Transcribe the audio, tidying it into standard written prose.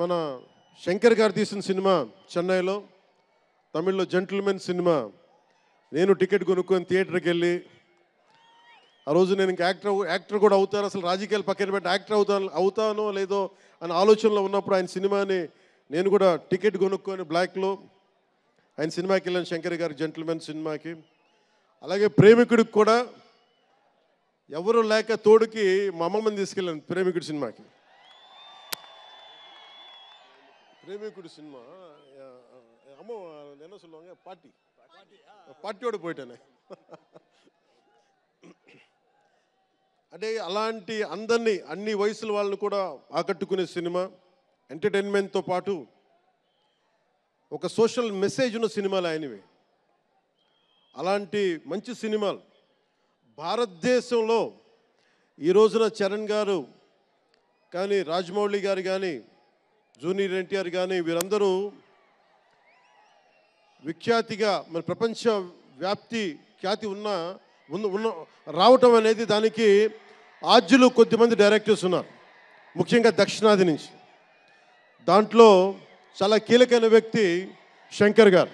మన శంకర్ గారు తీసిన సినిమా చెన్నైలో, తమిళ్లో జెంటిల్మెన్ సినిమా. నేను టికెట్ కొనుక్కొని థియేటర్కి వెళ్ళి, ఆ రోజు నేను ఇంకా యాక్టర్ కూడా అవుతాను, అసలు రాజకీయాలు పక్కన పెట్టి యాక్టర్ అవుతానో లేదో అని ఆలోచనలో ఉన్నప్పుడు ఆయన సినిమాని నేను కూడా టికెట్ కొనుక్కొని బ్లాక్లో ఆయన సినిమాకి వెళ్ళాను, శంకర్ గారి జెంటిల్మెన్ సినిమాకి. అలాగే ప్రేమికుడికి కూడా ఎవరు లేక తోడుకి మా అమ్మమ్మని తీసుకెళ్ళాను ప్రేమికుడి సినిమాకి. பிரேமிக்குடி சினிமா அம்மா என்ன சொல்லுவாங்க, పార్టీயோடு పోయిటానే. అంటే అలాంటి అందరినీ, అన్ని వయసుల వాళ్ళని కూడా ఆకట్టుకునే సినిమా. ఎంటర్టైన్మెంట్తో పాటు ఒక సోషల్ మెసేజ్ ఉన్న సినిమాలు ఆయనవి. అలాంటి మంచి సినిమాలు భారతదేశంలో ఈ రోజున చరణ్ గారు కానీ, రాజమౌళి గారు కానీ, జూనియర్ ఎన్టీఆర్ కానీ, వీరందరూ విఖ్యాతిగా మన ప్రపంచ వ్యాప్తి ఖ్యాతి ఉన్న రావటం అనేది, దానికి ఆద్యులు కొద్దిమంది డైరెక్టర్స్ ఉన్నారు, ముఖ్యంగా దక్షిణాది నుంచి. దాంట్లో చాలా కీలకమైన వ్యక్తి శంకర్ గారు.